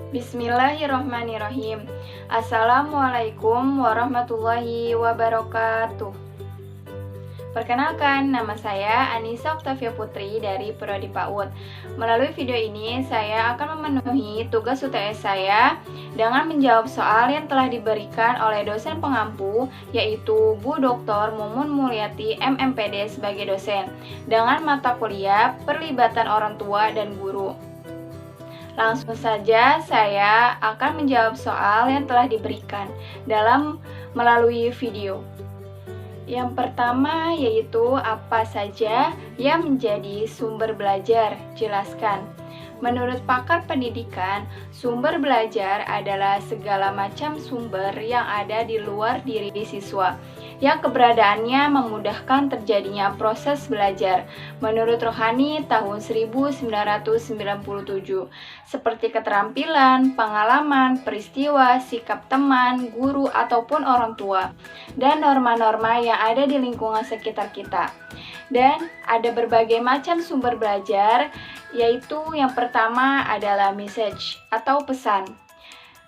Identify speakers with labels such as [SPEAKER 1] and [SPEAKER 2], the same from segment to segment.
[SPEAKER 1] Bismillahirrohmanirrohim. Assalamualaikum warahmatullahi wabarakatuh. Perkenalkan, nama saya Anissa Oktavia Putri dari Prodi PAUD. Melalui video ini, saya akan memenuhi tugas UTS saya dengan menjawab soal yang telah diberikan oleh dosen pengampu, yaitu Bu Dr. Mumun Mulyati MMPD sebagai dosen, dengan mata kuliah Perlibatan Orang Tua dan Guru. Langsung saja saya akan menjawab soal yang telah diberikan melalui video. Yang pertama yaitu apa saja yang menjadi sumber belajar? Jelaskan. Menurut pakar pendidikan, sumber belajar adalah segala macam sumber yang ada di luar diri siswa, yang keberadaannya memudahkan terjadinya proses belajar. Menurut Rohani tahun 1997, seperti keterampilan, pengalaman, peristiwa, sikap teman, guru, ataupun orang tua, dan norma-norma yang ada di lingkungan sekitar kita. Dan ada berbagai macam sumber belajar, yaitu yang pertama adalah message atau pesan.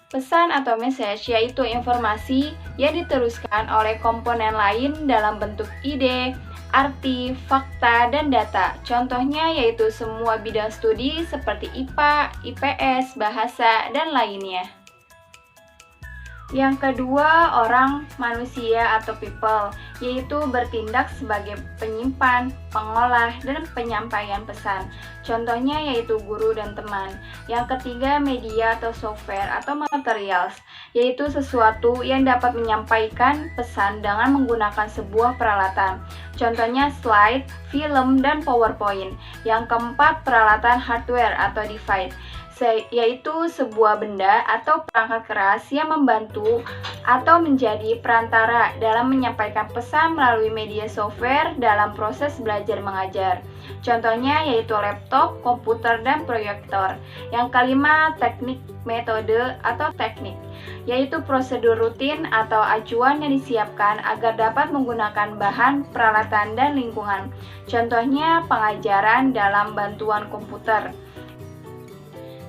[SPEAKER 1] Pesan atau message yaitu informasi yang diteruskan oleh komponen lain dalam bentuk ide, arti, fakta, dan data. Contohnya yaitu semua bidang studi seperti IPA, IPS, bahasa, dan lainnya. Yang kedua, orang, manusia atau people, yaitu bertindak sebagai penyimpan, pengolah, dan penyampaian pesan. Contohnya yaitu guru dan teman. Yang ketiga, media atau software atau materials, yaitu sesuatu yang dapat menyampaikan pesan dengan menggunakan sebuah peralatan. Contohnya slide, film, dan PowerPoint. Yang keempat, peralatan hardware atau device, yaitu sebuah benda atau perangkat keras yang membantu atau menjadi perantara dalam menyampaikan pesan melalui media software dalam proses belajar mengajar. Contohnya yaitu laptop, komputer, dan proyektor. Yang kelima, teknik, metode, atau teknik, yaitu prosedur rutin atau acuan yang disiapkan agar dapat menggunakan bahan, peralatan, dan lingkungan. Contohnya pengajaran dalam bantuan komputer.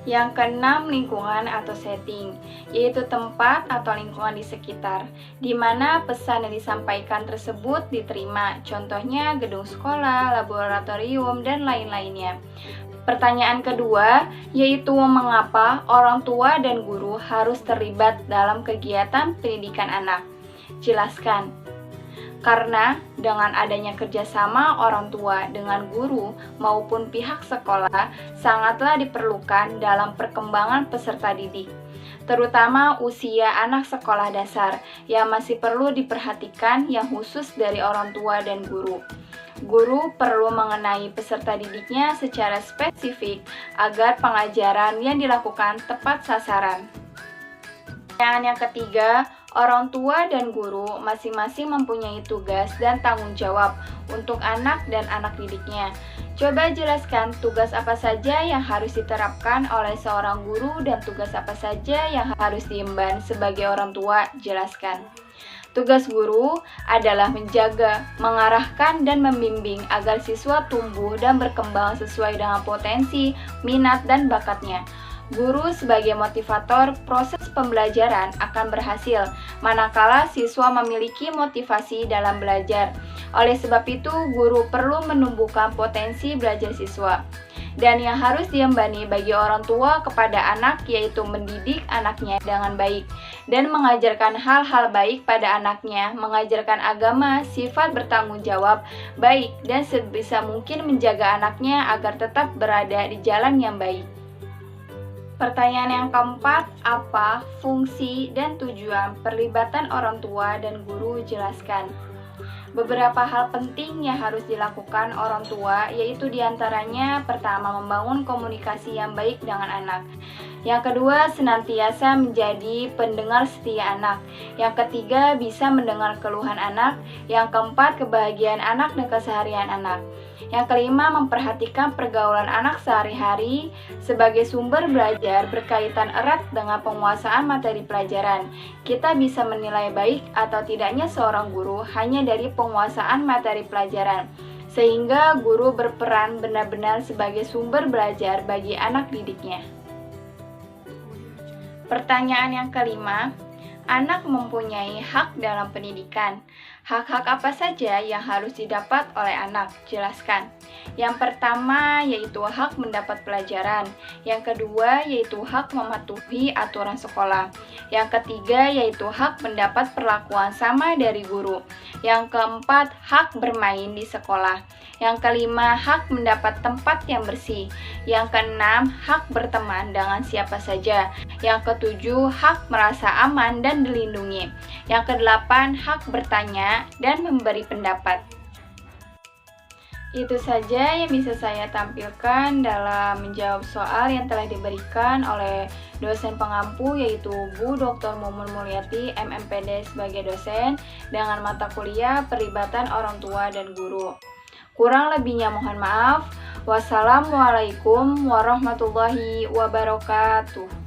[SPEAKER 1] Yang keenam, lingkungan atau setting, yaitu tempat atau lingkungan di sekitar, di mana pesan yang disampaikan tersebut diterima. Contohnya gedung sekolah, laboratorium, dan lain-lainnya. Pertanyaan kedua, yaitu mengapa orang tua dan guru harus terlibat dalam kegiatan pendidikan anak? Jelaskan. Karena dengan adanya kerjasama orang tua dengan guru maupun pihak sekolah sangatlah diperlukan dalam perkembangan peserta didik, terutama usia anak sekolah dasar yang masih perlu diperhatikan yang khusus dari orang tua dan guru. Guru perlu mengenai peserta didiknya secara spesifik agar pengajaran yang dilakukan tepat sasaran. Yang ketiga, orang tua dan guru masing-masing mempunyai tugas dan tanggung jawab untuk anak dan anak didiknya. Coba jelaskan tugas apa saja yang harus diterapkan oleh seorang guru dan tugas apa saja yang harus diemban sebagai orang tua. Jelaskan. Tugas guru adalah menjaga, mengarahkan, dan membimbing agar siswa tumbuh dan berkembang sesuai dengan potensi, minat, dan bakatnya. Guru sebagai motivator proses pembelajaran akan berhasil manakala siswa memiliki motivasi dalam belajar. Oleh sebab itu, guru perlu menumbuhkan potensi belajar siswa. Dan yang harus diembani bagi orang tua kepada anak yaitu mendidik anaknya dengan baik dan mengajarkan hal-hal baik pada anaknya, mengajarkan agama, sifat bertanggung jawab, baik, dan sebisa mungkin menjaga anaknya agar tetap berada di jalan yang baik. Pertanyaan yang keempat, apa fungsi dan tujuan perlibatan orang tua dan guru? Jelaskan. Beberapa hal penting yang harus dilakukan orang tua, yaitu diantaranya pertama, membangun komunikasi yang baik dengan anak. Yang kedua, senantiasa menjadi pendengar setia anak. Yang ketiga, bisa mendengar keluhan anak. Yang keempat, kebahagiaan anak dan keseharian anak. Yang kelima, memperhatikan pergaulan anak sehari-hari sebagai sumber belajar berkaitan erat dengan penguasaan materi pelajaran. Kita bisa menilai baik atau tidaknya seorang guru hanya dari penguasaan materi pelajaran, sehingga guru berperan benar-benar sebagai sumber belajar bagi anak didiknya. Pertanyaan yang kelima, anak mempunyai hak dalam pendidikan. Hak-hak apa saja yang harus didapat oleh anak? Jelaskan. Yang pertama yaitu hak mendapat pelajaran. Yang kedua yaitu hak mematuhi aturan sekolah. Yang ketiga yaitu hak mendapat perlakuan sama dari guru. Yang keempat, hak bermain di sekolah. Yang kelima, hak mendapat tempat yang bersih. Yang keenam, hak berteman dengan siapa saja. Yang ketujuh, hak merasa aman dan dilindungi. Yang kedelapan, hak bertanya dan memberi pendapat. Itu saja yang bisa saya tampilkan dalam menjawab soal yang telah diberikan oleh dosen pengampu yaitu Bu Dr. Mumun Mulyati MMPD sebagai dosen dengan mata kuliah Perlibatan Orang Tua dan Guru. Kurang lebihnya mohon maaf. Wassalamualaikum warahmatullahi wabarakatuh.